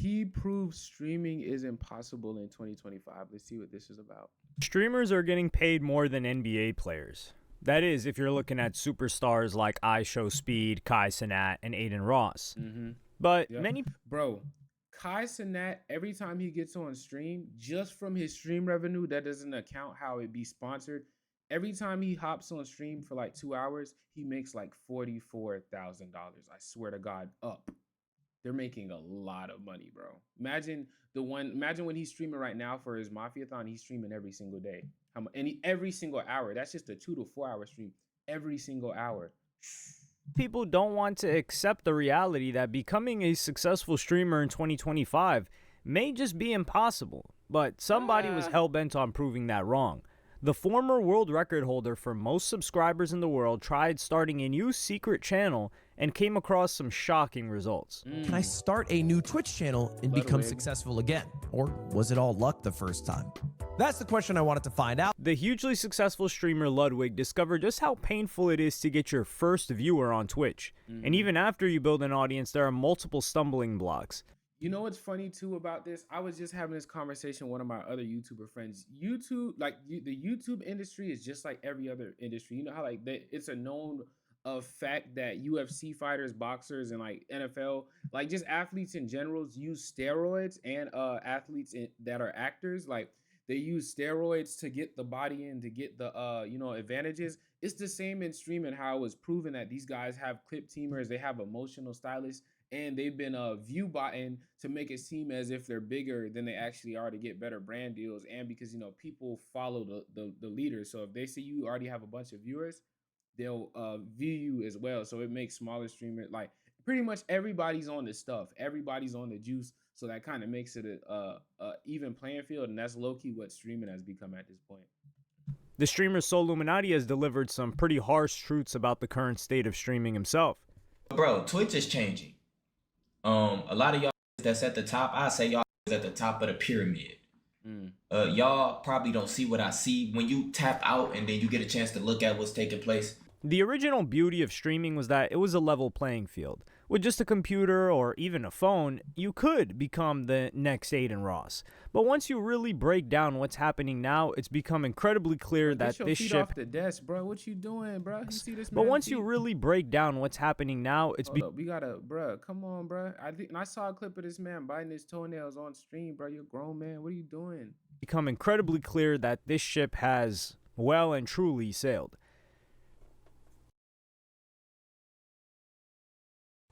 He proved streaming is impossible in 2025. Let's see what this is about. Streamers are getting paid more than NBA players. That is, if you're looking at superstars like IShowSpeed, Kai Cenat, and Aiden Ross. But many... Bro, Kai Cenat, every time he gets on stream, just from his stream revenue, that doesn't account how it be sponsored. Every time he hops on stream for like 2 hours, he makes like $44,000. I swear to God, up. They're making a lot of money, bro. Imagine when he's streaming right now for his Mafiathon, he's streaming every single day. Every single hour. That's just a 2 to 4 hour stream. Every single hour. People don't want to accept the reality that becoming a successful streamer in 2025 may just be impossible. But somebody was hell-bent on proving that wrong. The former world record holder for most subscribers in the world tried starting a new secret channel and came across some shocking results. Can I start a new Twitch channel and become successful again? Or was it all luck the first time? That's the question I wanted to find out. The hugely successful streamer Ludwig discovered just how painful it is to get your first viewer on Twitch. And even after you build an audience, there are multiple stumbling blocks. You know what's funny too about this? I was just having this conversation with one of my other YouTuber friends. YouTube, the YouTube industry is just like every other industry. You know how it's a known fact that UFC fighters, boxers, and like NFL, like just athletes in general use steroids, and athletes that are actors, like they use steroids to get the body in, to get the advantages. It's the same in streaming, how it was proven that these guys have clip teamers, they have emotional stylists, and they've been viewbotting to make it seem as if they're bigger than they actually are to get better brand deals. And because people follow the leaders, so if they see you already have a bunch of viewers, they'll view you as well. So it makes smaller streamers, like pretty much everybody's on this stuff, everybody's on the juice. So that kind of makes it a even playing field, and that's low-key what streaming has become at this point. The streamer Soluminati has delivered some pretty harsh truths about the current state of streaming himself. Bro, Twitch is changing. A lot of y'all that's at the top, I say y'all is at the top of the pyramid. Y'all probably don't see what I see when you tap out and then you get a chance to look at what's taking place. The original beauty of streaming was that it was a level playing field. With just a computer or even a phone, you could become the next Aiden Ross. But once you really break down what's happening now, it's become incredibly clear that this ship... off the desk, bro. What you doing, bro? You see this? But once you really break down what's happening now, it's... we gotta, bro. Come on, bro. I saw a clip of this man biting his toenails on stream, bro. You're a grown man. What are you doing? Become incredibly clear that this ship has well and truly sailed.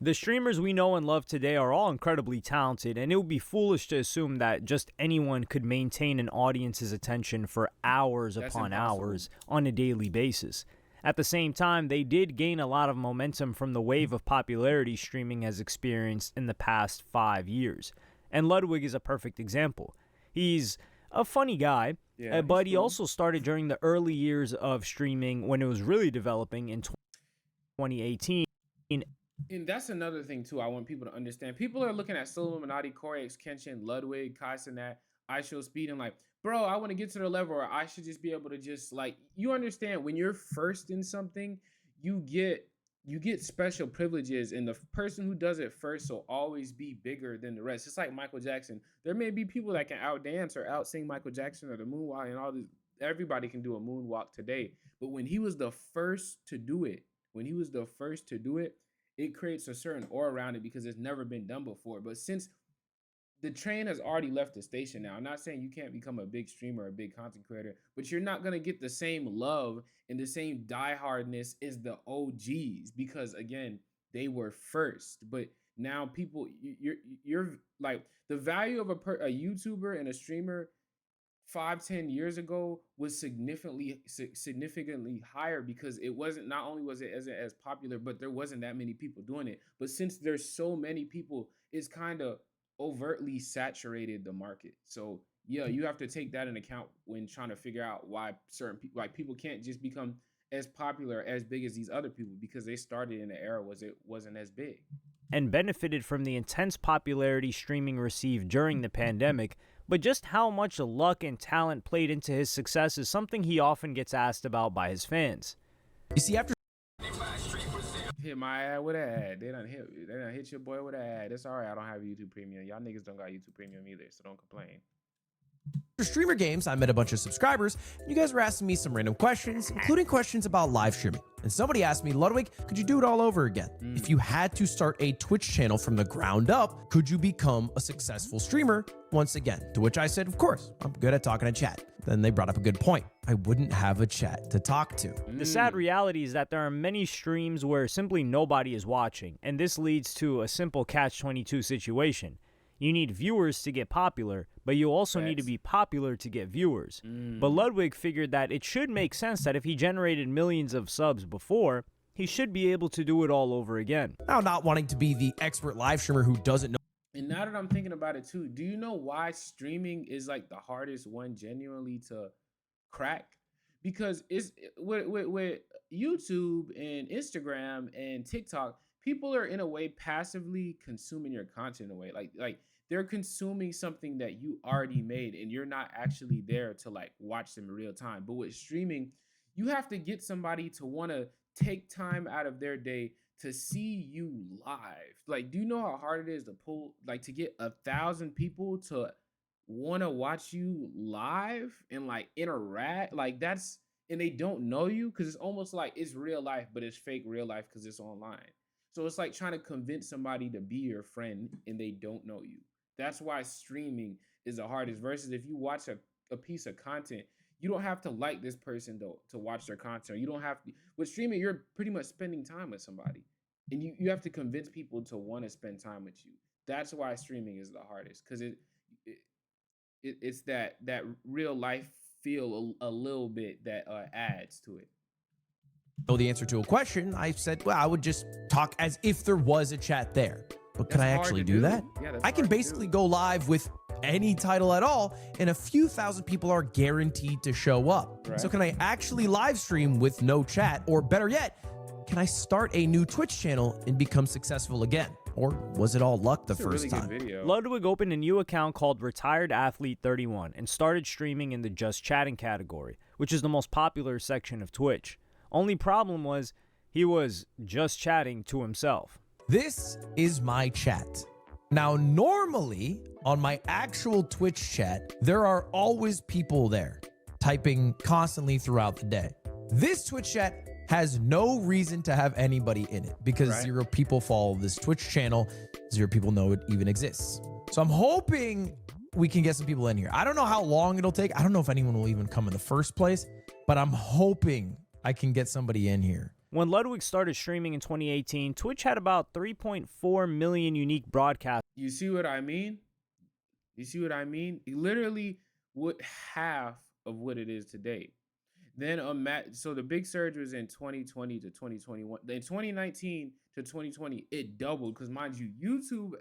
The streamers we know and love today are all incredibly talented, and it would be foolish to assume that just anyone could maintain an audience's attention for hours upon hours on a daily basis. At the same time, they did gain a lot of momentum from the wave of popularity streaming has experienced in the past 5 years. And Ludwig is a perfect example. He's a funny guy, but he also started during the early years of streaming when it was really developing in 2018. And that's another thing too I want people to understand. People are looking at Soluminati, Corey X Kenshin, Ludwig, Kai Cenat, IShowSpeed, and like, bro, I want to get to the level where I should just be able to just like, you understand when you're first in something, you get special privileges, and the person who does it first will always be bigger than the rest. It's like Michael Jackson. There may be people that can outdance or outsing Michael Jackson or the moonwalk and all this. Everybody can do a moonwalk today. But when he was the first to do it, it creates a certain aura around it because it's never been done before. But since the train has already left the station now, I'm not saying you can't become a big streamer or a big content creator, but you're not going to get the same love and the same diehardness as the OGs because, again, they were first. But now people, you're like, the value of a YouTuber and a streamer 5-10 years ago was significantly higher because it wasn't, not only was it as popular, but there wasn't that many people doing it. But since there's so many people, it's kind of overtly saturated the market. So yeah, you have to take that in account when trying to figure out why certain people, like, people can't just become as popular, as big as these other people because they started in an era it wasn't as big. And benefited from the intense popularity streaming received during the pandemic. But just how much luck and talent played into his success is something he often gets asked about by his fans. You see, after Hit my ad with an ad. They done hit your boy with an ad. It's all right. I don't have YouTube Premium. Y'all niggas don't got YouTube Premium either, so don't complain. For Streamer Games, I met a bunch of subscribers, and you guys were asking me some random questions, including questions about live streaming. And somebody asked me, Ludwig, could you do it all over again? If you had to start a Twitch channel from the ground up, could you become a successful streamer once again? To which I said, of course, I'm good at talking to chat. Then they brought up a good point. I wouldn't have a chat to talk to. The sad reality is that there are many streams where simply nobody is watching, and this leads to a simple catch-22 situation. You need viewers to get popular, but you also need to be popular to get viewers. But Ludwig figured that it should make sense that if he generated millions of subs before, he should be able to do it all over again. Now, not wanting to be the expert live streamer who doesn't know. And now that I'm thinking about it too, do you know why streaming is like the hardest one genuinely to crack? Because it's with YouTube and Instagram and TikTok, people are in a way passively consuming your content in a way. Like they're consuming something that you already made and you're not actually there to like watch them in real time. But with streaming, you have to get somebody to want to take time out of their day to see you live. Like, do you know how hard it is to pull, like, to get 1,000 people to want to watch you live and like interact? Like, that's, and they don't know you, because it's almost like it's real life, but it's fake real life because it's online. So it's like trying to convince somebody to be your friend and they don't know you. That's why streaming is the hardest, versus if you watch a piece of content, you don't have to like this person to watch their content. You don't have to. With streaming, you're pretty much spending time with somebody. And you have to convince people to want to spend time with you. That's why streaming is the hardest, because it's that real life feel a little bit that adds to it. Know the answer to a question, I said, well, I would just talk as if there was a chat there. But can I actually do that? Yeah, I can basically go live with any title at all, and a few thousand people are guaranteed to show up. Right. So can I actually live stream with no chat? Or better yet, can I start a new Twitch channel and become successful again? Or was it all luck the first time? Ludwig opened a new account called Retired Athlete 31 and started streaming in the Just Chatting category, which is the most popular section of Twitch. Only problem was he was just chatting to himself. This is my chat. Now, normally on my actual Twitch chat, there are always people there typing constantly throughout the day. This Twitch chat has no reason to have anybody in it because zero people follow this Twitch channel. Zero people know it even exists. So I'm hoping we can get some people in here. I don't know how long it'll take. I don't know if anyone will even come in the first place, but I'm hoping I can get somebody in here. When Ludwig started streaming in 2018, Twitch had about 3.4 million unique broadcasts. You see what I mean? You see what I mean? Literally, what half of what it is today. Then so the big surge was in 2020 to 2021. In 2019 to 2020, it doubled, because mind you, YouTube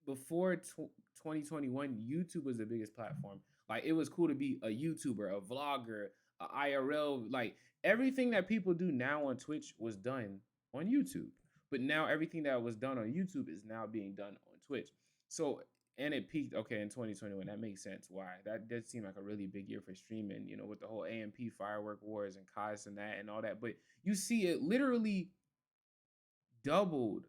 before 2021, YouTube was the biggest platform. Like, it was cool to be a YouTuber, a vlogger, a IRL. Like, everything that people do now on Twitch was done on YouTube. But now everything that was done on YouTube is now being done on Twitch. So, and it peaked, okay, in 2021. That makes sense why. That did seem like a really big year for streaming, you know, with the whole AMP firework wars and Kais and that and all that. But you see it literally doubled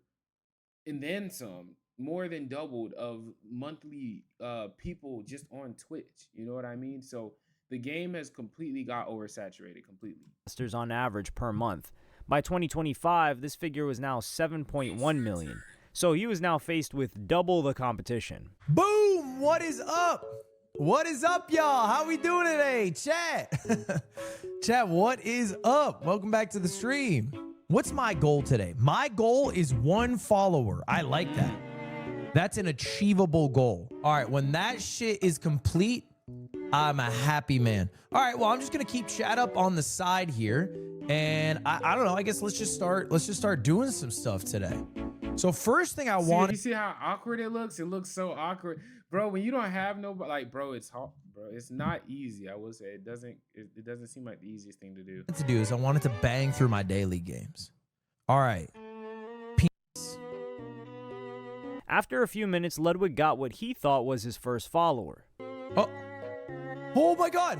and then some, more than doubled of monthly people just on Twitch. You know what I mean? So the game has completely got oversaturated completely. On average per month. By 2025, this figure was now 7.1 million. So he was now faced with double the competition. Boom! What is up? What is up, y'all? How we doing today? Chat. Chat, what is up? Welcome back to the stream. What's my goal today? My goal is 1 follower. I like that. That's an achievable goal. All right, when that shit is complete, I'm a happy man. All right, well, I'm just gonna keep chat up on the side here, and I don't know. I guess let's just start doing some stuff today. So first thing I want. You see how awkward it looks? It looks so awkward, bro. When you don't have nobody, like, bro, it's hard, bro. It's not easy. I will say it doesn't seem like the easiest thing to do. What to do is I wanted to bang through my daily games. All right. Peace. After a few minutes, Ludwig got what he thought was his first follower. Oh my God!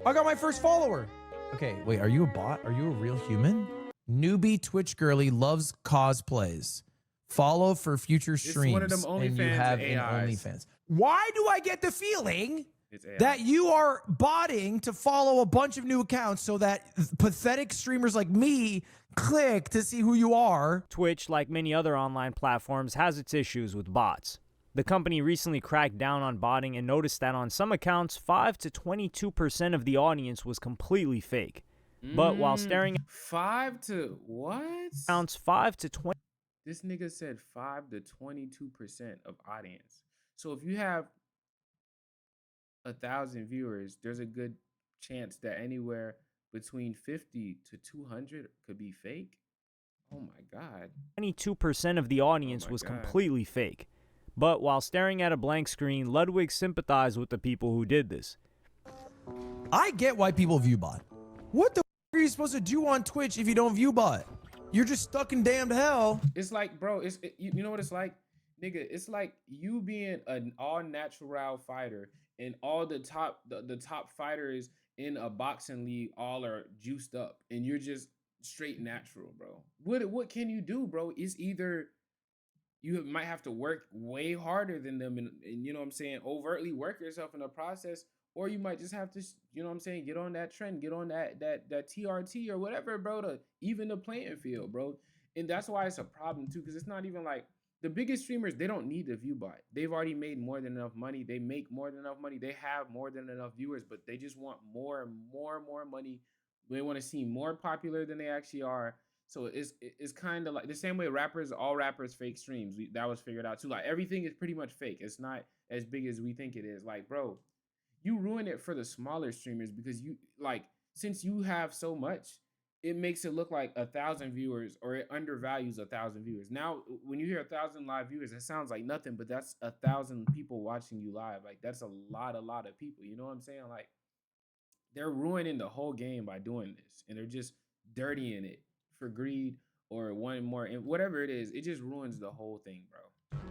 I got my first follower. Okay, wait. Are you a bot? Are you a real human? Newbie Twitch girly loves cosplays. Follow for future streams. It's one of them and you OnlyFans have an AIs. OnlyFans. Why do I get the feeling It's AI. that you are botting to follow a bunch of new accounts so that pathetic streamers like me click to see who you are? Twitch, like many other online platforms, has its issues with bots. The company recently cracked down on botting and noticed that on some accounts, 5 to 22% of the audience was completely fake. But while staring at 5 to what? accounts 5 to 20, This nigga said 5 to 22% of audience. So if you have 1,000 viewers, there's a good chance that anywhere between 50 to 200 could be fake. Oh my God. 22% of the audience was completely fake. But while staring at a blank screen, Ludwig sympathized with the people who did this. I get why people view bot. What the are you supposed to do on Twitch if you don't view bot? You're just stuck in damned hell. It's like, bro, you know what it's like? Nigga, it's like you being an all-natural fighter and all the top fighters in a boxing league all are juiced up and you're just straight natural, bro. What can you do, bro? It's either you might have to work way harder than them and you know what I'm saying, overtly work yourself in the process, or you might just have to, you know what I'm saying, get on that trend, get on that TRT or whatever, bro, to even the playing field, bro. And that's why it's a problem too, because it's not even like the biggest streamers, they don't need the view bot. They've already made more than enough money. They make more than enough money. They have more than enough viewers, but they just want more and more money. They want to seem more popular than they actually are. So it's kind of like the same way all rappers fake streams. That was figured out too. Like everything is pretty much fake. It's not as big as we think it is. Like, bro, you ruin it for the smaller streamers because you like, since you have so much, it makes it look like 1,000 viewers, or it undervalues 1,000 viewers. Now, when you hear 1,000 live viewers, it sounds like nothing, but that's 1,000 people watching you live. Like that's a lot of people. You know what I'm saying? Like they're ruining the whole game by doing this, and they're just dirtying it for greed or one more, and whatever it is, it just ruins the whole thing, bro.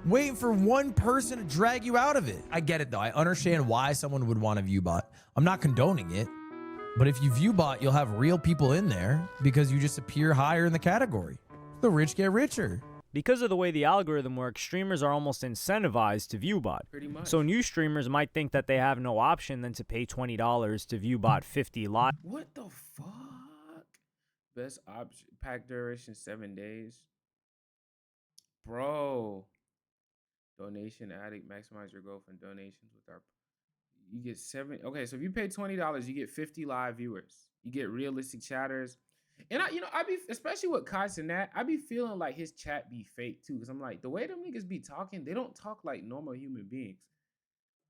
Waiting for one person to drag you out of it. I get it though. I understand why someone would want to view bot. I'm not condoning it. But if you view bot, you'll have real people in there because you just appear higher in the category. The rich get richer. Because of the way the algorithm works, streamers are almost incentivized to view bot. Pretty much. So new streamers might think that they have no option than to pay $20 to view bot 50 live. What the fuck? Best option, pack duration 7 days. Bro. Donation addict, maximize your growth and donations with our. You get okay, so if you pay $20, you get 50 live viewers. You get realistic chatters. And I be, especially with Kais and that, I be feeling like his chat be fake too. Cause I'm like, the way them niggas be talking, they don't talk like normal human beings.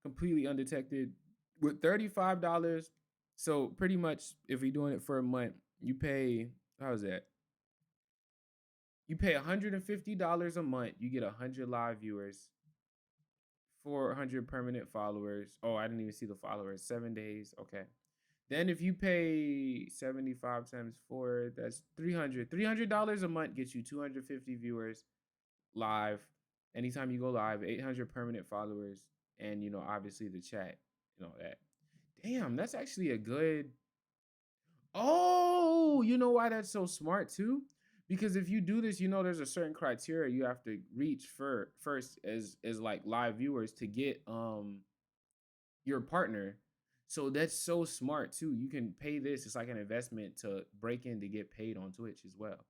Completely undetected. With $35. So pretty much if you're doing it for a month, you pay, how's that? You pay $150 a month, you get 100 live viewers. 400 permanent followers. Oh, I didn't even see the followers. 7 days. Okay. Then if you pay 75 times 4, that's $300. $300 a month gets you 250 viewers live. Anytime you go live, 800 permanent followers, and obviously the chat and all that. Damn, that's actually a good. Oh, you know why that's so smart too? Because if you do this, there's a certain criteria you have to reach first as like live viewers to get your partner. So that's so smart too. You can pay this. It's like an investment to break in to get paid on Twitch as well.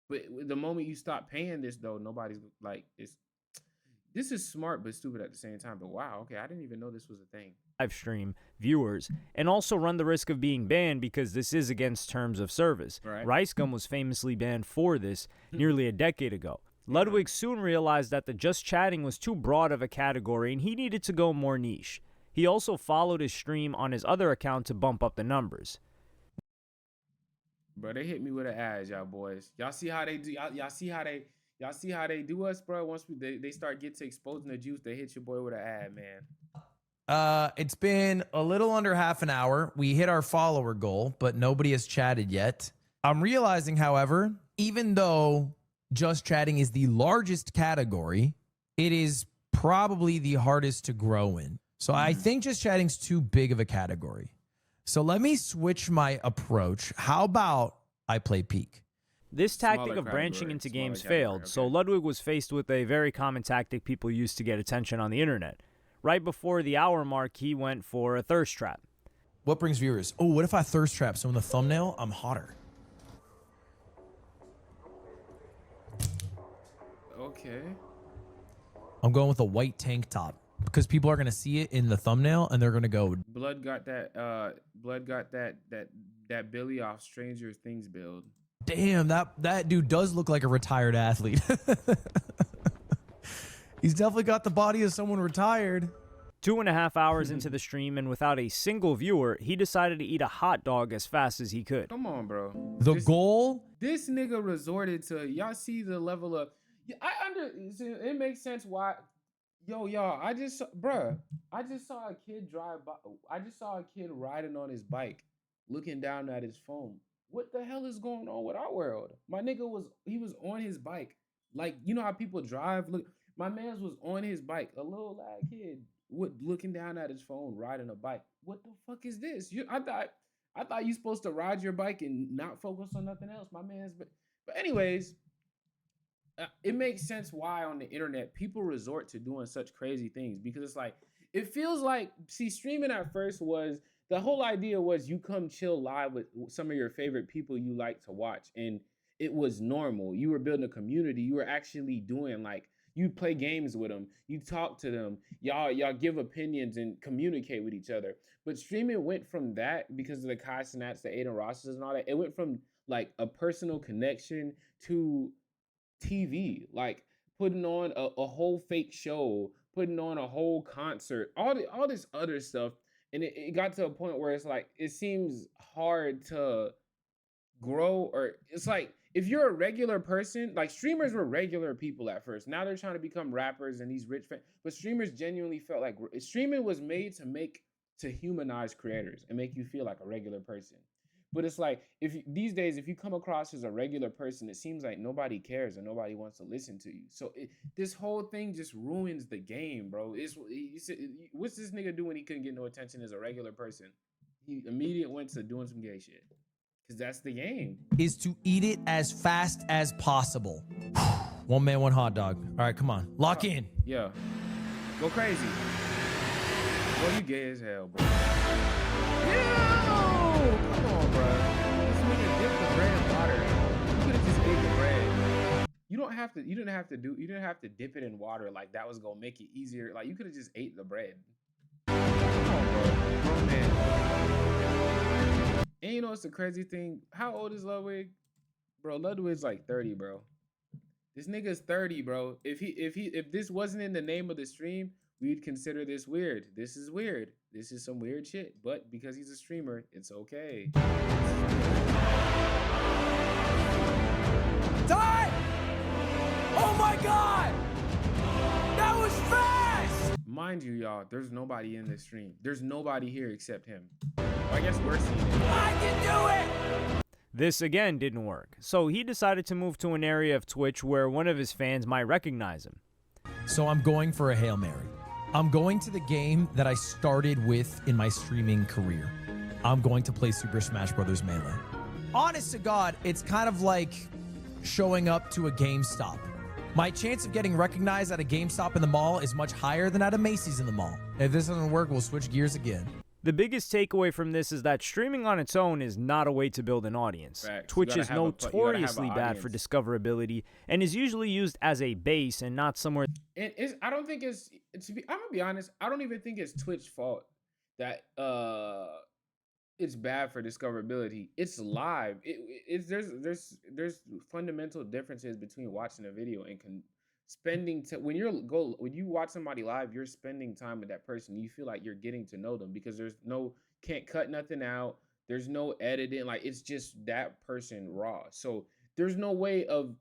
But the moment you stop paying this though, nobody's like, this is smart but stupid at the same time. But wow, okay, I didn't even know this was a thing. Live stream viewers, and also run the risk of being banned because this is against terms of service. Right. Rice Gum was famously banned for this nearly a decade ago. Ludwig soon realized that the just chatting was too broad of a category and he needed to go more niche. He also followed his stream on his other account to bump up the numbers. Bro, they hit me with an ad, y'all boys. Y'all see how they do? Y'all see how they do us, bro? Once they start get to exposing the juice, they hit your boy with an ad, man. It's been a little under half an hour. We hit our follower goal, but nobody has chatted yet. I'm realizing, however, even though just chatting is the largest category, it is probably the hardest to grow in. So I think just chatting's too big of a category. So let me switch my approach. How about I play peak? This tactic Smaller of branching into smaller games category. failed, so Okay. Ludwig was faced with a very common tactic people use to get attention on the internet. Right before the hour mark, he went for a thirst trap. What brings viewers? Oh, what if I thirst trap so in the thumbnail, I'm hotter? Okay. I'm going with a white tank top because people are going to see it in the thumbnail and they're going to go, Blood got that Billy off Stranger Things build. damn, that dude does look like a retired athlete. He's definitely got the body of someone retired. 2.5 hours into the stream, and without a single viewer, he decided to eat a hot dog as fast as he could. Come on, bro. The goal? This nigga resorted to, y'all see the level of, it makes sense why, y'all, I just saw a kid drive by, I just saw a kid riding on his bike, looking down at his phone. What the hell is going on with our world? My nigga was on his bike. Like, you know how people drive? Look, my man's was on his bike, a little lad kid, looking down at his phone, riding a bike. What the fuck is this? I thought you supposed to ride your bike and not focus on nothing else. My man's, but anyways, it makes sense why on the internet people resort to doing such crazy things, because it's like, it feels like, see, streaming at first was, the whole idea was you come chill live with some of your favorite people you like to watch, and it was normal. You were building a community. You were actually doing, like, you play games with them, you talk to them, y'all give opinions and communicate with each other. But streaming went from that, because of the Kai Cenats, the Aiden Rosses and all that, it went from like a personal connection to TV, like putting on a whole fake show, putting on a whole concert, all this other stuff. And it got to a point where it's like, it seems hard to grow, or it's like, if you're a regular person, like, streamers were regular people at first. Now they're trying to become rappers and these rich but streamers genuinely felt like streaming was made to humanize creators and make you feel like a regular person. But it's like, these days, if you come across as a regular person, it seems like nobody cares and nobody wants to listen to you. So this whole thing just ruins the game, bro. What's this nigga do when he couldn't get no attention as a regular person? He immediately went to doing some gay shit. Because that's the game. Is to eat it as fast as possible. One man, one hot dog. All right, come on. Lock in. Yeah. Go crazy. Bro, you gay as hell, bro. Yo! Come on, bro. This nigga dipped the bread in water. You could have just ate the bread. You didn't have to dip it in water, like that was gonna make it easier. Like, you could have just ate the bread. Come on, bro. Grown man. And you know what's the crazy thing? How old is Ludwig? Bro, Ludwig's like 30, bro. This nigga's 30, bro. If this wasn't in the name of the stream, we'd consider this weird. This is weird. This is some weird shit. But because he's a streamer, it's okay. Time! Oh my god! That was fast! Mind you, y'all, there's nobody in this stream. There's nobody here except him. I guess we're seeing it. I can do it! This again didn't work, so he decided to move to an area of Twitch where one of his fans might recognize him. So I'm going for a Hail Mary. I'm going to the game that I started with in my streaming career. I'm going to play Super Smash Bros. Melee. Honest to God, it's kind of like showing up to a GameStop. My chance of getting recognized at a GameStop in the mall is much higher than at a Macy's in the mall. If this doesn't work, we'll switch gears again. The biggest takeaway from this is that streaming on its own is not a way to build an audience. Facts. Twitch is You notoriously gotta have bad for audience. discoverability and is usually used as a base and not somewhere. I don't think I'm gonna be honest, I don't even think it's Twitch's fault that it's bad for discoverability. It's live. There's fundamental differences between watching a video and spending when you watch somebody live, you're spending time with that person. You feel like you're getting to know them because can't cut nothing out. There's no editing. Like, it's just that person raw. So there's no way of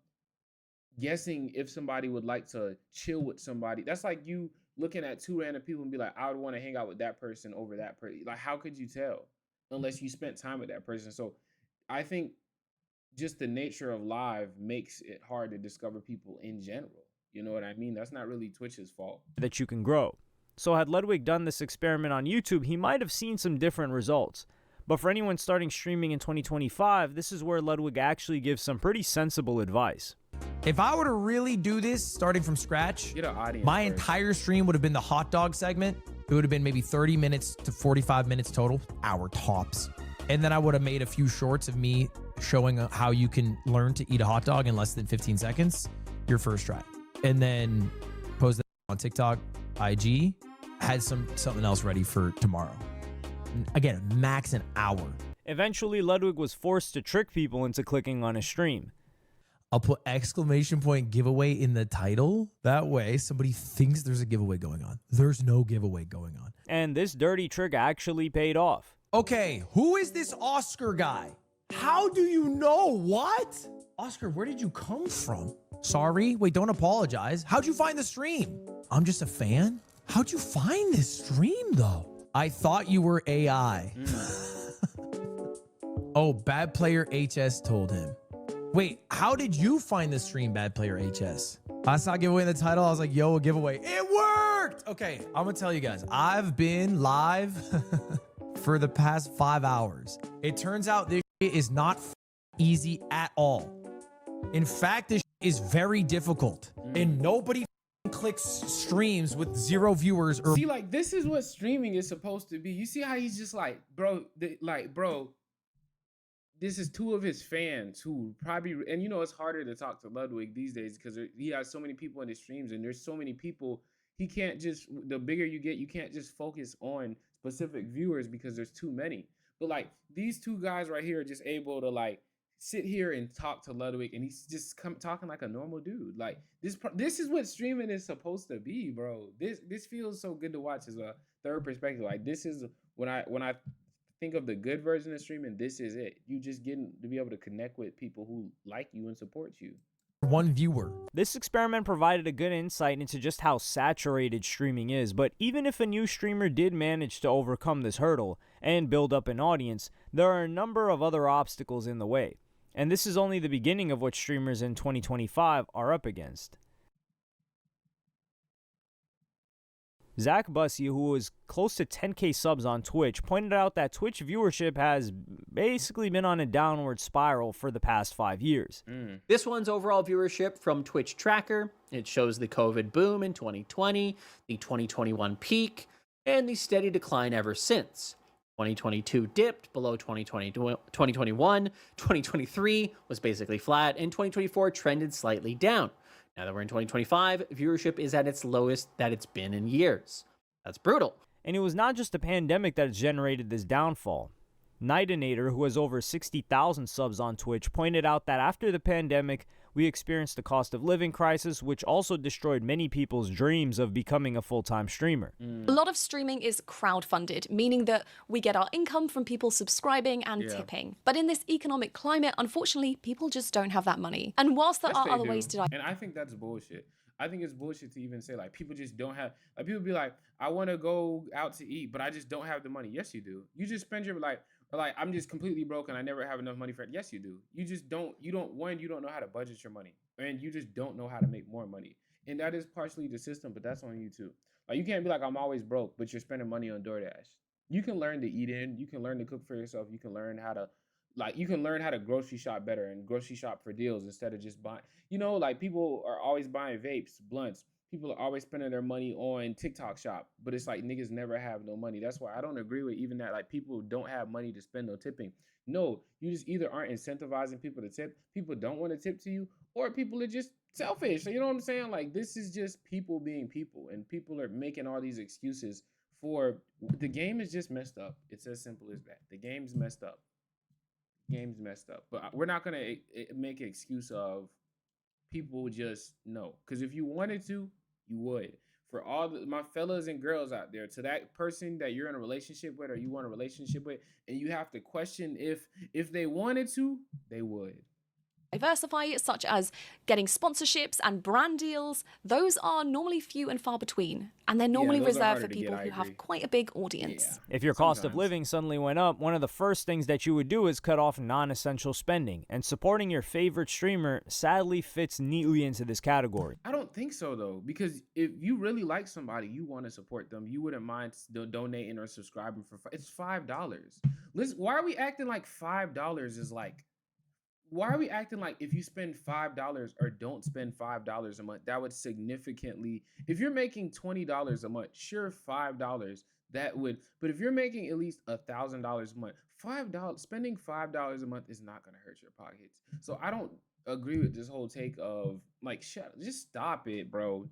guessing if somebody would like to chill with somebody. That's like you looking at two random people and be like, I would want to hang out with that person over that person. Like, how could you tell unless you spent time with that person? So I think just the nature of live makes it hard to discover people in general. You know what I mean? That's not really Twitch's fault. That you can grow. So had Ludwig done this experiment on YouTube, he might have seen some different results. But for anyone starting streaming in 2025, this is where Ludwig actually gives some pretty sensible advice. If I were to really do this starting from scratch, my entire stream would have been the hot dog segment. It would have been maybe 30 minutes to 45 minutes total, hour tops. And then I would have made a few shorts of me showing how you can learn to eat a hot dog in less than 15 seconds, your first try. And then post that on TikTok, IG, had something else ready for tomorrow. Again, max an hour. Eventually, Ludwig was forced to trick people into clicking on his stream. I'll put exclamation point giveaway in the title. That way, somebody thinks there's a giveaway going on. There's no giveaway going on. And this dirty trick actually paid off. Okay, who is this Oscar guy? How do you know? What? Oscar, where did you come from? Sorry, wait, don't apologize. How'd you find the stream? I'm just a fan. How'd you find this stream though? I thought you were AI. Oh, Bad Player HS told him. Wait, how did you find the stream, Bad Player HS? I saw giveaway in the title. I was like, yo, a giveaway. It worked! Okay, I'm gonna tell you guys. I've been live for the past 5 hours. It turns out this shit is not easy at all. In fact, this shit is very difficult. And nobody clicks streams with 0 viewers. Or see, like, this is what streaming is supposed to be. You see how he's just like, bro, this is 2 of his fans who probably, and you know, it's harder to talk to Ludwig these days because he has so many people in his streams and there's so many people. He can't just, the bigger you get, you can't just focus on specific viewers because there's too many. But like these 2 guys right here are just able to like sit here and talk to Ludwig and he's just talking like a normal dude. Like this is what streaming is supposed to be, bro. This feels so good to watch as a third perspective. Like this is when I think of the good version of streaming, this is it. You just getting to be able to connect with people who like you and support you. 1 viewer. This experiment provided a good insight into just how saturated streaming is, but even if a new streamer did manage to overcome this hurdle and build up an audience, there are a number of other obstacles in the way. And this is only the beginning of what streamers in 2025 are up against. Zach Bussey, who was close to 10K subs on Twitch, pointed out that Twitch viewership has basically been on a downward spiral for the past 5 years. This one's overall viewership from Twitch Tracker. It shows the COVID boom in 2020, the 2021 peak, and the steady decline ever since. 2022 dipped below 2021, 2023 was basically flat, and 2024 trended slightly down. Now that we're in 2025, viewership is at its lowest that it's been in years. That's brutal. And it was not just the pandemic that generated this downfall. Nightinator, who has over 60,000 subs on Twitch, pointed out that after the pandemic, we experienced a cost of living crisis, which also destroyed many people's dreams of becoming a full-time streamer. A lot of streaming is crowdfunded, meaning that we get our income from people subscribing and tipping. But in this economic climate, unfortunately, people just don't have that money. And whilst there are other ways to... And I think that's bullshit. I think it's bullshit to even say, like, people just don't have... Like, people be like, I want to go out to eat, but I just don't have the money. Yes, you do. You just spend your, like, I'm just completely broke and I never have enough money for it. Yes, you do. You just don't, you don't know how to budget your money. And you just don't know how to make more money. And that is partially the system, but that's on you too. Like, you can't be like, I'm always broke, but you're spending money on DoorDash. You can learn to eat in. You can learn to cook for yourself. You can learn how to, like, you can learn how to grocery shop better and grocery shop for deals instead of just buying. You know, like, people are always buying vapes, blunts. People are always spending their money on TikTok shop, but it's like niggas never have no money. That's why I don't agree with even that. Like, people don't have money to spend on tipping. No, you just either aren't incentivizing people to tip, people don't want to tip to you, or people are just selfish. So, you know what I'm saying? Like, this is just people being people, and people are making all these excuses for the game is just messed up. It's as simple as that. The game's messed up. Game's messed up. But we're not gonna make an excuse of people just no. Because if you wanted to, you would. For all my fellas and girls out there, to that person that you're in a relationship with or you want a relationship with, and you have to question if they wanted to, they would. diversify, such as getting sponsorships and brand deals, those are normally few and far between, and they're normally reserved for people who have quite a big audience. If your cost of living suddenly went up, one of the first things that you would do is cut off non-essential spending, and supporting your favorite streamer sadly fits neatly into this category. I don't think so though, because if you really like somebody, you want to support them, you wouldn't mind donating or subscribing for it's $5. Listen, why are we acting like $5 is like, why are we acting like if you spend $5 or don't spend $5 a month, that would significantly, if you're making $20 a month, sure, $5 that would, but if you're making at least $1,000 a month, spending $5 a month is not going to hurt your pockets. So I don't agree with this whole take of like, just stop it, bro.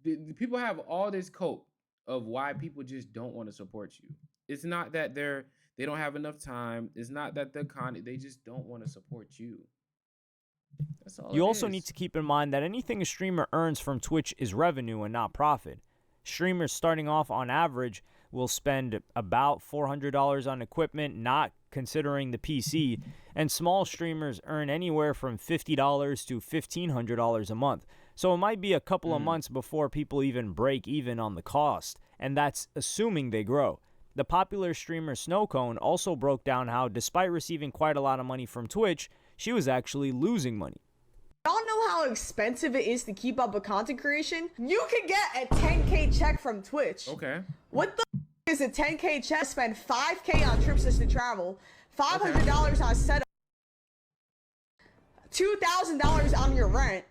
The people have all this cope of why people just don't want to support you. It's not that they don't have enough time. It's not that they just don't want to support you. That's all. You also need to keep in mind that anything a streamer earns from Twitch is revenue and not profit. Streamers starting off on average will spend about $400 on equipment, not considering the PC, and small streamers earn anywhere from $50 to $1,500 a month. So it might be a couple of months before people even break even on the cost, and that's assuming they grow. The popular streamer Snowcone also broke down how, despite receiving quite a lot of money from Twitch, she was actually losing money. Y'all know how expensive it is to keep up with content creation? You can get a 10K check from Twitch. Okay. What the is a 10K check? Spend 5K on trips to travel, $500 on setup, $2,000 on your rent,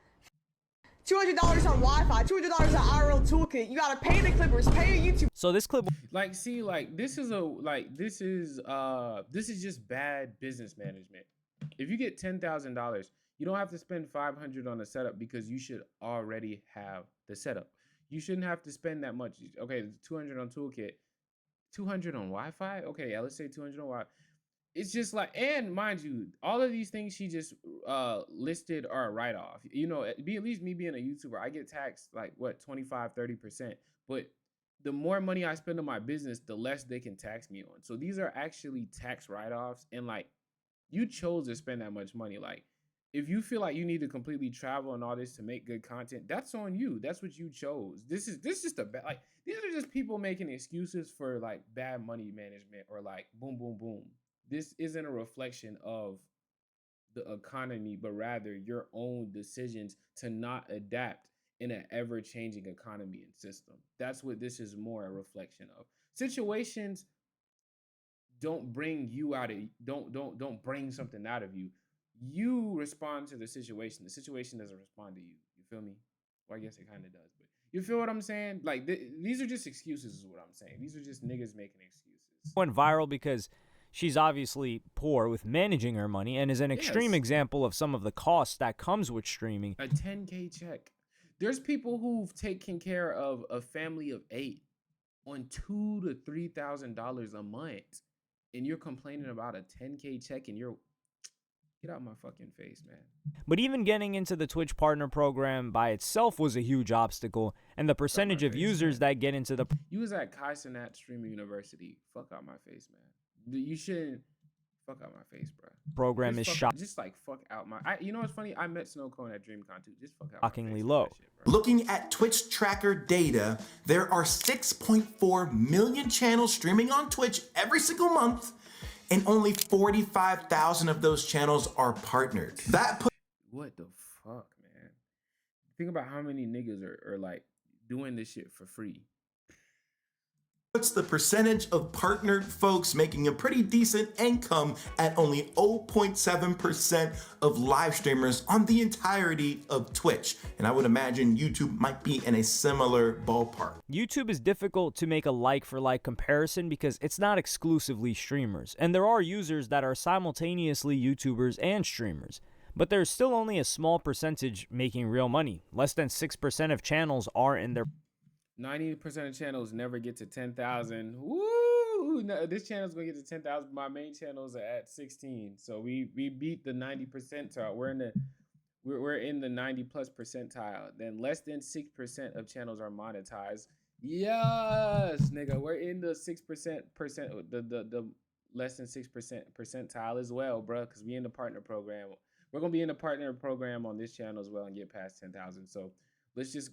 $200 on Wi-Fi, $200 on IRL toolkit. You gotta pay the clippers, pay your YouTube. So this clip, like, see, like this is just bad business management. If you get $10,000, you don't have to spend $500 on the setup because you should already have the setup. You shouldn't have to spend that much. Okay, $200 on toolkit, $200 on Wi-Fi. Okay, yeah, let's say $200 on Wi-Fi. It's just like, and mind you, all of these things she just listed are a write-off. You know, at least me being a YouTuber, I get taxed like what, 25-30%. But the more money I spend on my business, the less they can tax me on. So these are actually tax write-offs, and like, you chose to spend that much money. Like, if you feel like you need to completely travel and all this to make good content, that's on you. That's what you chose. This is just a bad, like, these are just people making excuses for like bad money management or like boom, boom, boom. This isn't a reflection of the economy, but rather your own decisions to not adapt in an ever-changing economy and system. That's what this is more a reflection of. Situations don't bring you out of, don't bring something out of you. You respond to the situation. The situation doesn't respond to you. You feel me? Well, I guess it kind of does, but you feel what I'm saying? Like, these are just excuses is what I'm saying. These are just niggas making excuses. Went viral because she's obviously poor with managing her money and is an extreme example of some of the costs that comes with streaming. A 10K check. There's people who've taken care of a family of 8 on $2,000 to $3,000 a month, and you're complaining about a 10K check, and you're, get out my fucking face, man. But even getting into the Twitch partner program by itself was a huge obstacle, and the percentage of users that get into the... You was at Kai Cenat Streamer University. Fuck out my face, man. You shouldn't. Fuck out my face, bro. Program is just like fuck out my. You know what's funny? I met Snowcone at DreamCon too. Just fuck out. Shockingly low. Shit, looking at Twitch tracker data, there are 6.4 million channels streaming on Twitch every single month, and only 45,000 of those channels are partnered. What the fuck, man? Think about how many niggas are like doing this shit for free. Puts the percentage of partnered folks making a pretty decent income at only 0.7% of live streamers on the entirety of Twitch. And I would imagine YouTube might be in a similar ballpark. YouTube is difficult to make a like-for-like comparison because it's not exclusively streamers, and there are users that are simultaneously YouTubers and streamers. But there's still only a small percentage making real money. Less than 6% of channels are in their... 90% of channels never get to 10,000. Woo! No, this channel's gonna get to 10,000. My main channels are at 16, so we beat the 90 percentile. We're in the 90 plus percentile. Then less than 6% of channels are monetized. Yes, nigga, we're in the 6% the less than 6% percentile as well, bro. Because we in the partner program. we're gonna be in a partner program on this channel as well and get past 10,000. So let's just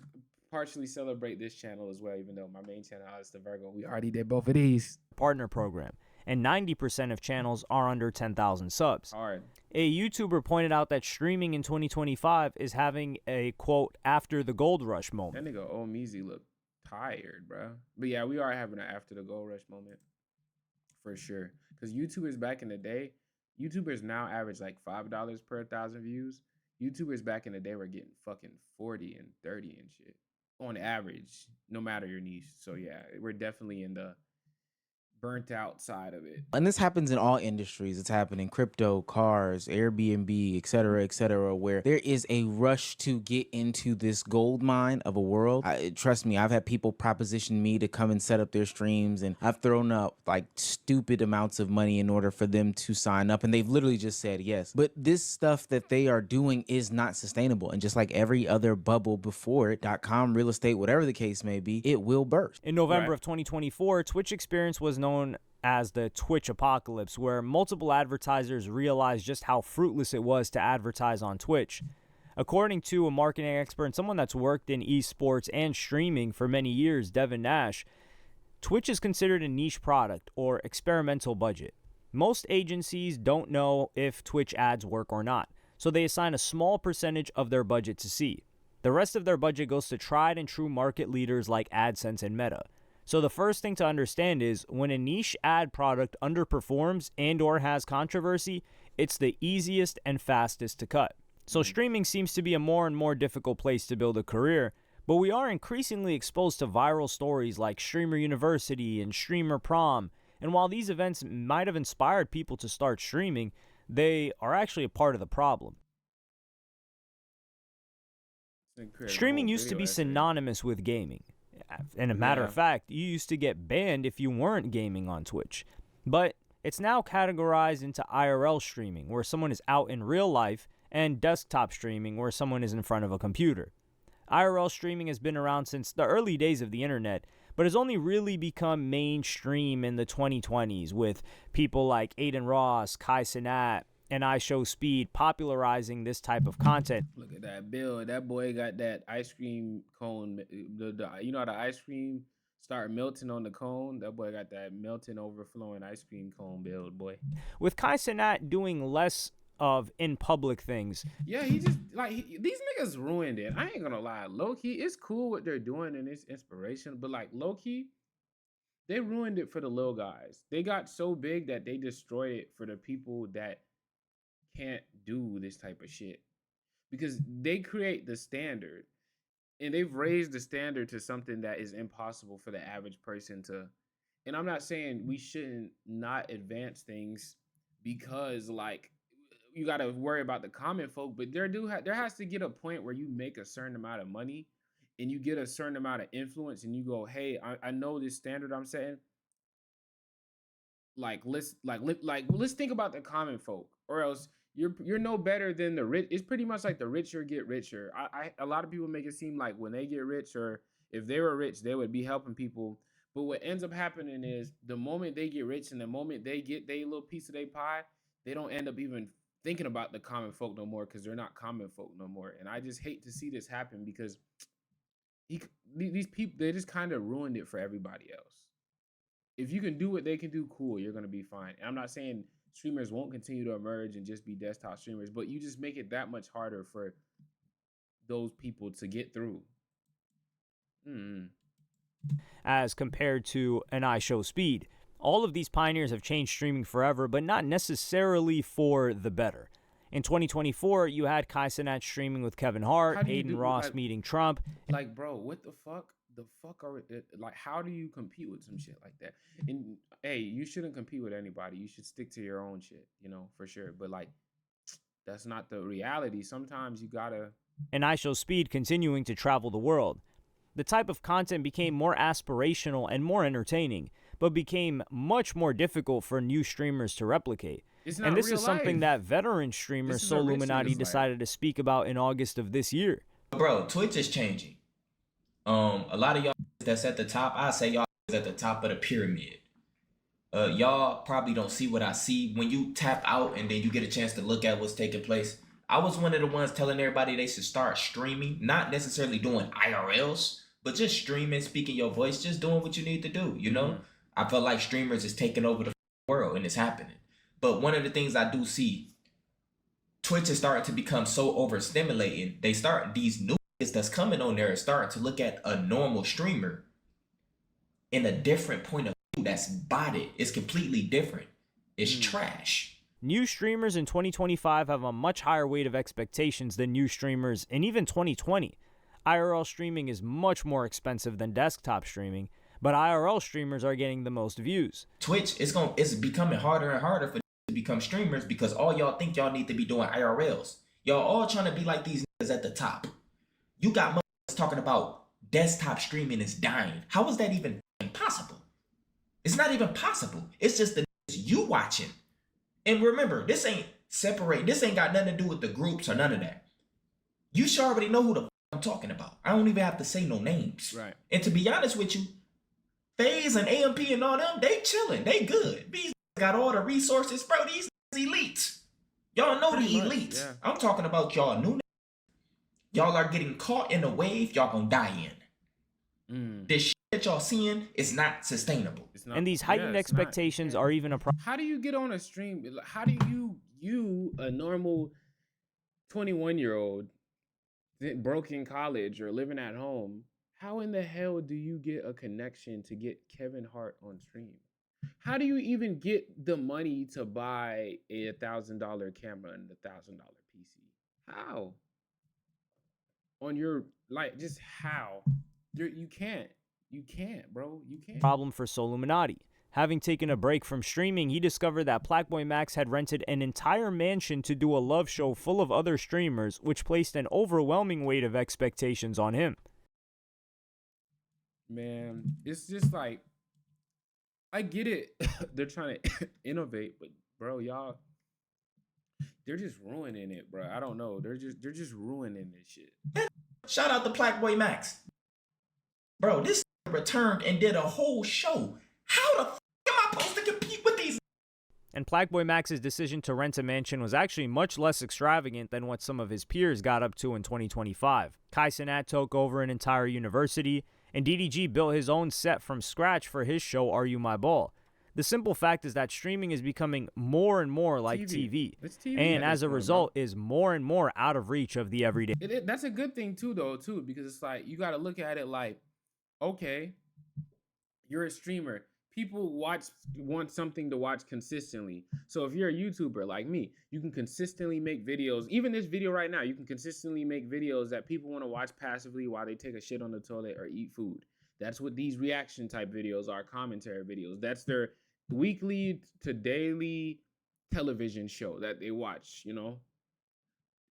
partially celebrate this channel as well, even though my main channel is the Virgo. We already did both of these. Partner program, and 90% of channels are under 10,000 subs. Hard. A YouTuber pointed out that streaming in 2025 is having a, quote, after the gold rush moment. That nigga Omeezy look tired, bro. But yeah, we are having an after the gold rush moment for sure. Because YouTubers back in the day, YouTubers now average like $5 per 1,000 views. YouTubers back in the day were getting fucking 40 and 30 and shit on average, no matter your niche. So yeah, we're definitely in the burnt out side of it. And this happens in all industries. It's happening crypto, cars, Airbnb, et cetera, where there is a rush to get into this gold mine of a world. Trust me, I've had people proposition me to come and set up their streams, and I've thrown up like stupid amounts of money in order for them to sign up, and they've literally just said yes. But this stuff that they are doing is not sustainable, and just like every other bubble before it, .com, real estate, whatever the case may be, it will burst. In November of 2024, Twitch experience was known as the Twitch apocalypse, where multiple advertisers realized just how fruitless it was to advertise on Twitch. According to a marketing expert and someone that's worked in esports and streaming for many years, Devin Nash, Twitch is considered a niche product or experimental budget. Most agencies don't know if Twitch ads work or not, so they assign a small percentage of their budget to see. The rest of their budget goes to tried and true market leaders like AdSense and Meta. So the first thing to understand is when a niche ad product underperforms and or has controversy, it's the easiest and fastest to cut. So streaming seems to be a more and more difficult place to build a career, but we are increasingly exposed to viral stories like Streamer University and Streamer Prom. And while these events might have inspired people to start streaming, they are actually a part of the problem. Streaming used to be synonymous with gaming. And a matter of fact, you used to get banned if you weren't gaming on Twitch. But it's now categorized into IRL streaming, where someone is out in real life, and desktop streaming, where someone is in front of a computer. IRL streaming has been around since the early days of the internet, but has only really become mainstream in the 2020s with people like Aiden Ross, Kai Cenat, and iShowSpeed popularizing this type of content. Look at that build. That boy got that ice cream cone. You know how the ice cream start melting on the cone? That boy got that melting, overflowing ice cream cone build, boy. With Kai Cenat doing less of in public things. Yeah, he just these niggas ruined it. I ain't gonna lie. Low key, it's cool what they're doing and it's inspiration, but like low key, they ruined it for the little guys. They got so big that they destroyed it for the people that can't do this type of shit, because they create the standard and they've raised the standard to something that is impossible for the average person to. And I'm not saying we shouldn't not advance things because like you got to worry about the common folk, but there has to get a point where you make a certain amount of money and you get a certain amount of influence and you go, hey, I know this standard I'm setting. Let's think about the common folk, or else you're no better than the rich. It's pretty much like the richer get richer. A lot of people make it seem like when they get rich, or if they were rich, they would be helping people. But what ends up happening is the moment they get rich and the moment they get their little piece of their pie, they don't end up even thinking about the common folk no more because they're not common folk no more. And I just hate to see this happen because these people, they just kind of ruined it for everybody else. If you can do what they can do, cool, you're going to be fine. And I'm not saying streamers won't continue to emerge and just be desktop streamers, but you just make it that much harder for those people to get through. As compared to an iShowSpeed. All of these pioneers have changed streaming forever, but not necessarily for the better. In 2024, you had Kai Cenat streaming with Kevin Hart, Aiden Ross meeting Trump. Like, bro, what the fuck? How do you compete with some shit like that? And hey, you shouldn't compete with anybody. You should stick to your own shit, for sure. But like, that's not the reality. Sometimes you gotta. And iShowSpeed continuing to travel the world. The type of content became more aspirational and more entertaining, but became much more difficult for new streamers to replicate. And this is something that veteran streamer Soluminati decided to speak about in August of this year. Bro, Twitch is changing. A lot of y'all that's at the top, I say y'all is at the top of the pyramid. Y'all probably don't see what I see when you tap out and then you get a chance to look at what's taking place. I was one of the ones telling everybody they should start streaming, not necessarily doing IRLs, but just streaming, speaking your voice, just doing what you need to do, you know? I feel like streamers is taking over the world and it's happening. But one of the things I do see, Twitch is starting to become so overstimulating. These new kids that's coming on there are starting to look at a normal streamer in a different point of view that's botted. It's completely different. It's trash. New streamers in 2025 have a much higher weight of expectations than new streamers in even 2020. IRL streaming is much more expensive than desktop streaming, but IRL streamers are getting the most views. Twitch, it's becoming harder and harder for them to become streamers because all y'all think y'all need to be doing IRLs. Y'all all trying to be like these niggas at the top. You got motherfuckers talking about desktop streaming is dying. How is that even possible? It's not even possible. It's just the niggas you watching. And remember, this ain't got nothing to do with the groups or none of that. You should already know who the I'm talking about. I don't even have to say no names. Right. And to be honest with you, FaZe and AMP and all them, they chilling. They good. These got all the resources. Bro, these elites. Y'all know the elites. Yeah. I'm talking about y'all new. Y'all are getting caught in a wave y'all gonna die in. This shit that y'all seeing is not sustainable. And these heightened expectations are even a problem. How do you get on a stream? How do you a normal 21-year-old broke in college or living at home, how in the hell do you get a connection to get Kevin Hart on stream? How do you even get the money to buy a $1,000 camera and a $1,000 PC? How? On your, like, just how? You can't, bro. You can't. Problem for Soluminati. Having taken a break from streaming, he discovered that Blackboy Max had rented an entire mansion to do a love show full of other streamers, which placed an overwhelming weight of expectations on him. Man, it's just like, I get it. They're trying to innovate, but bro, y'all, they're just ruining it, bro. I don't know. They're just ruining this shit. Shout out to Blackboy Max. Bro, this returned and did a whole show. How the am I supposed to compete with these? And Blackboy Max's decision to rent a mansion was actually much less extravagant than what some of his peers got up to in 2025. Kai Cenat took over an entire university, and DDG built his own set from scratch for his show Are You My Ball. The simple fact is that streaming is becoming more and more like TV. It's TV and as a result is more and more out of reach of the everyday. That's a good thing too, because it's like, you got to look at it like, okay, you're a streamer. People want something to watch consistently. So if you're a YouTuber like me, you can consistently make videos. Even this video right now, you can consistently make videos that people want to watch passively while they take a shit on the toilet or eat food. That's what these reaction type videos are, commentary videos. That's their weekly to daily television show that they watch, you know.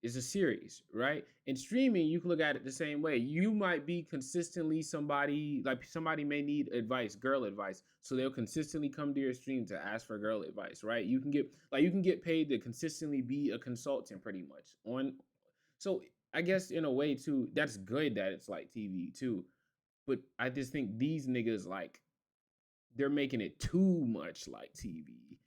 It's a series, right? In streaming, you can look at it the same way. You might be consistently somebody may need advice, girl advice. So they'll consistently come to your stream to ask for girl advice, right? You can get paid to consistently be a consultant pretty much. So I guess in a way too, that's good that it's like TV too. But I just think these niggas, like, they're making it too much like TV.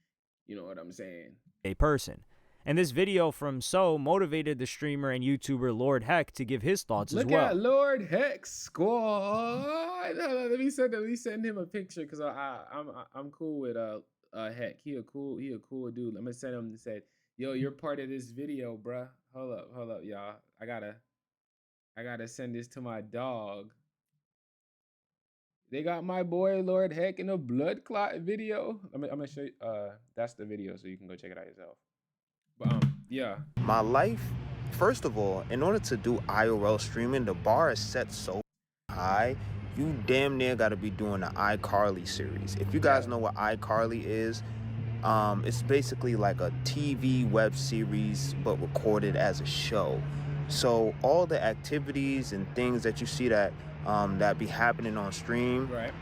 You know what I'm saying? A person. And this video from So motivated the streamer and YouTuber Lord Heck to give his thoughts as well. Look at Lord Heck squad. Let me send him a picture because I'm cool with Heck. He a cool dude. Let me send him and say, yo, you're part of this video, bruh. Hold up, y'all. I gotta send this to my dog. They got my boy Lord Heck in a blood clot video. I'm gonna show you. That's the video, so you can go check it out yourself. But yeah. My life, first of all, in order to do IRL streaming, the bar is set so high. You damn near got to be doing the iCarly series. If you guys know what iCarly is, it's basically like a TV web series but recorded as a show. So all the activities and things that you see that be happening on stream, right?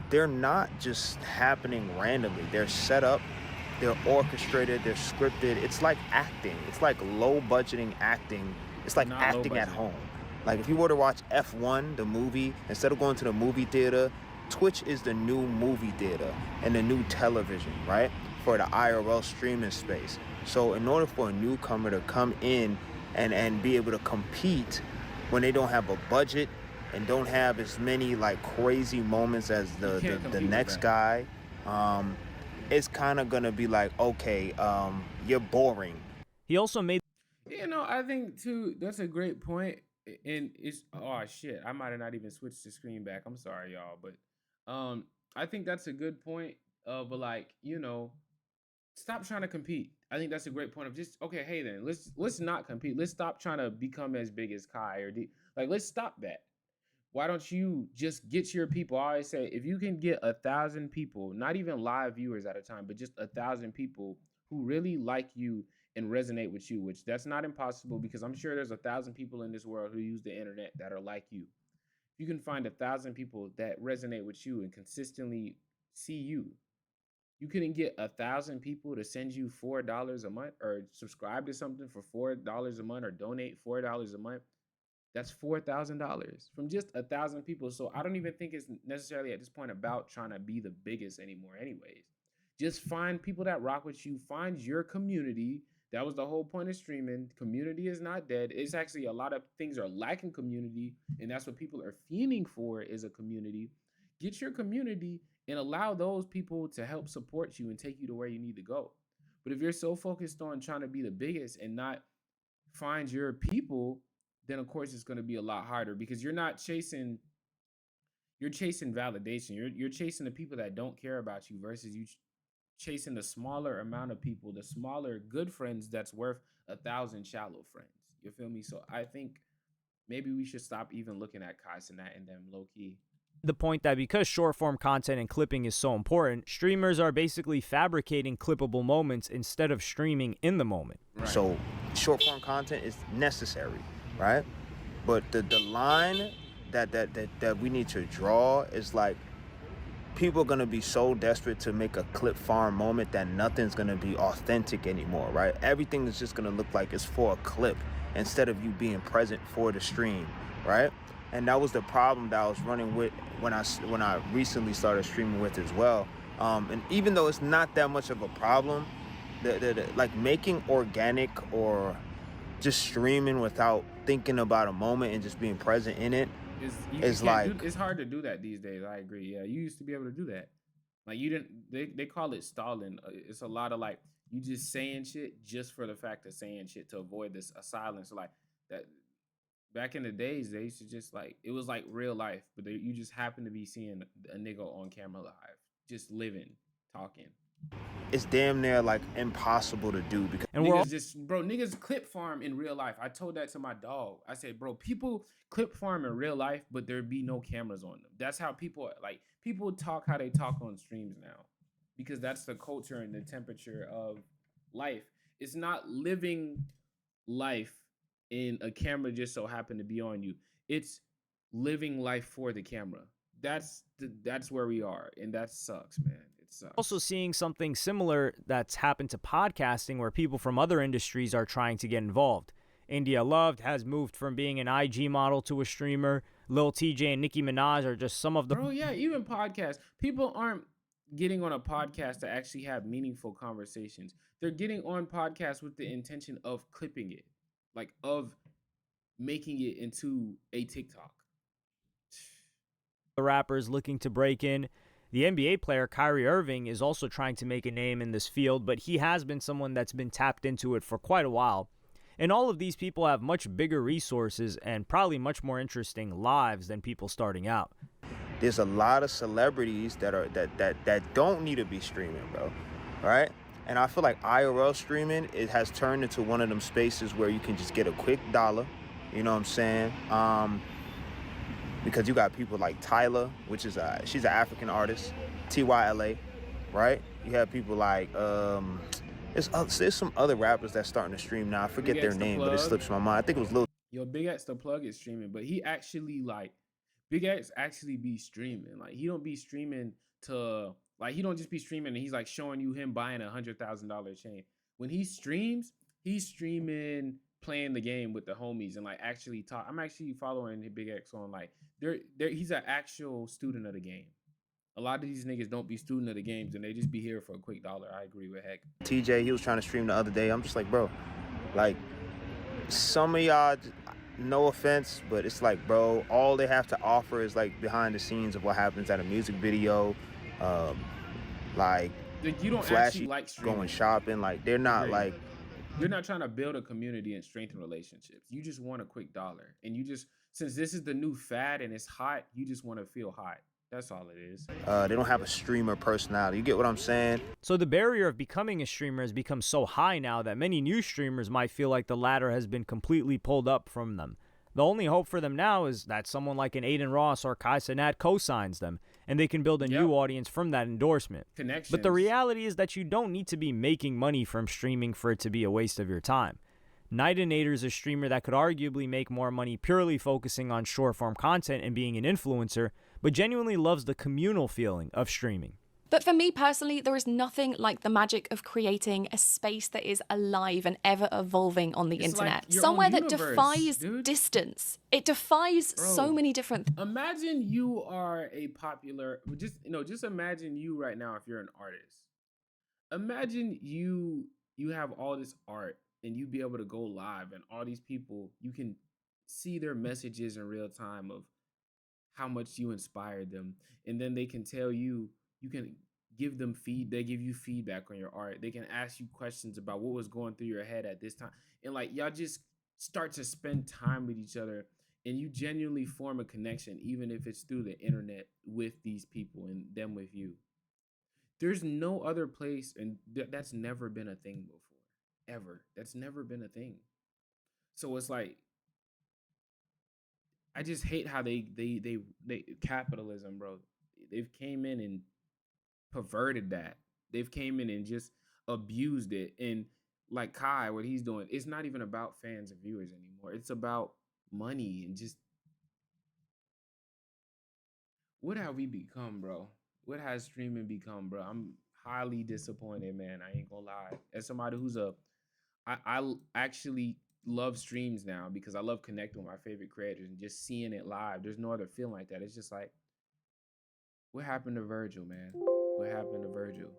They're not just happening randomly. They're set up. They're orchestrated, they're scripted. It's like acting. It's like low budgeting acting. It's like acting at home. Like if you were to watch F1, the movie, instead of going to the movie theater, Twitch is the new movie theater and the new television, right? For the IRL streaming space. So in order for a newcomer to come in and be able to compete when they don't have a budget and don't have as many like crazy moments as the next guy, it's kind of gonna be like, okay, you're boring. He also made I think too, that's a great point. And it's, oh shit, I might have not even switched the screen back. I'm sorry, y'all, but I think that's a good point. But like, stop trying to compete. I think that's a great point of just, okay, hey then, let's not compete. Let's stop trying to become as big as Kai or D. Like, let's stop that. Why don't you just get your people? I always say, if you can get 1,000 people, not even live viewers at a time, but just 1,000 people who really like you and resonate with you, which that's not impossible, because I'm sure there's 1,000 people in this world who use the internet that are like you. You can find 1,000 people that resonate with you and consistently see you. You couldn't get 1,000 people to send you $4 a month, or subscribe to something for $4 a month, or donate $4 a month. That's $4,000 from just 1,000 people. So I don't even think it's necessarily at this point about trying to be the biggest anymore, anyways. Just find people that rock with you. Find your community. That was the whole point of streaming. Community is not dead. It's actually, a lot of things are lacking community, and that's what people are fiending for, is a community. Get your community and allow those people to help support you and take you to where you need to go. But if you're so focused on trying to be the biggest and not find your people, then of course it's going to be a lot harder, because you're chasing validation. You're chasing the people that don't care about you, versus you chasing the smaller amount of people, the smaller good friends that's worth 1,000 shallow friends. You feel me? So I think maybe we should stop even looking at Kai Cenat and them low key. the point that because short form content and clipping is so important, streamers are basically fabricating clippable moments instead of streaming in the moment. Right. So short form content is necessary, right? But the line that we need to draw is like, people are gonna be so desperate to make a clip farm moment that nothing's gonna be authentic anymore, right? Everything is just gonna look like it's for a clip instead of you being present for the stream, right? And that was the problem that I was running with when I recently started streaming with as well. And even though it's not that much of a problem, like making organic or just streaming without thinking about a moment and just being present in it is like, it's hard to do that these days. I agree. Yeah, you used to be able to do that. Like, you didn't. They call it stalling. It's a lot of like, you just saying shit just for the fact of saying shit to avoid this a silence. Like that. Back in the days, they used to just like, it was like real life, but you just happen to be seeing a nigga on camera live, just living, talking. it's damn near like impossible to do, because And niggas clip farm in real life. I told that to my dog. I said, bro, people clip farm in real life, but there be no cameras on them. That's how people talk how they talk on streams now, because that's the culture and the temperature of life. It's not living life in a camera just so happen to be on you. It's living life for the camera. That's where we are, and that sucks, man. It sucks. Also seeing something similar that's happened to podcasting, where people from other industries are trying to get involved. India Loved has moved from being an IG model to a streamer. Lil TJ and Nicki Minaj are just some of the... Bro, yeah, even podcasts. People aren't getting on a podcast to actually have meaningful conversations. They're getting on podcasts with the intention of clipping it, like of making it into a TikTok. The rappers looking to break in. The NBA player Kyrie Irving is also trying to make a name in this field, but he has been someone that's been tapped into it for quite a while. And all of these people have much bigger resources and probably much more interesting lives than people starting out. There's a lot of celebrities that don't need to be streaming, bro, right? And I feel like IRL streaming, it has turned into one of them spaces where you can just get a quick dollar, you know what I'm saying? Because you got people like Tyler, which is she's an African artist, TYLA, right? You have people like there's some other rappers that's starting to stream now. I forget their name, but it slips my mind. I think it was Lil. Yo, Big X the Plug is streaming, but he actually Big X actually be streaming. Like, he don't be streaming to, like, he don't just be streaming and he's like showing you him buying $100,000 chain. When he streams, he's streaming playing the game with the homies and like actually talk. I'm actually following Big X on like he's an actual student of the game. A lot of these niggas don't be student of the games and they just be here for a quick dollar. I agree with Heck. TJ, he was trying to stream the other day. I'm just like, bro, like, some of y'all, no offense, but it's like, bro, all they have to offer is like behind the scenes of what happens at a music video, like You don't actually flashy like streaming. going shopping. Like, they're not like, you're not trying to build a community and strengthen relationships. You just want a quick dollar. And you just, since this is the new fad and it's hot, you just want to feel hot. That's all it is. they don't have a streamer personality. You get what I'm saying? So the barrier of becoming a streamer has become so high now that many new streamers might feel like the ladder has been completely pulled up from them. The only hope for them now is that someone like an Aiden Ross or Kai Cenat co-signs them, and they can build a new audience from that endorsement. Connections. But the reality is that you don't need to be making money from streaming for it to be a waste of your time. Nightinator is a streamer that could arguably make more money purely focusing on short-form content and being an influencer, but genuinely loves the communal feeling of streaming. But for me personally, there is nothing like the magic of creating a space that is alive and ever evolving on the internet. Like somewhere that defies distance. It defies so many different things. Imagine you are a popular, just imagine you right now if you're an artist. Imagine you have all this art and you be able to go live and all these people, you can see their messages in real time of how much you inspired them. And then they can tell you, you can give them they give you feedback on your art. They can ask you questions about what was going through your head at this time. And like, y'all just start to spend time with each other and you genuinely form a connection, even if it's through the internet with these people and them with you. There's no other place, and that's never been a thing before. Ever. That's never been a thing. So it's like, I just hate how they capitalism, bro. They've came in and perverted that. They've came in and just abused it. And like Kai, what he's doing, it's not even about fans and viewers anymore. It's about money and just, what have we become, bro? What has streaming become, bro? I'm highly disappointed, man. I ain't gonna lie. As somebody who's I actually love streams now because I love connecting with my favorite creators and just seeing it live. There's no other feeling like that. It's just like, what happened to Virgil, man? What happened to Virgil?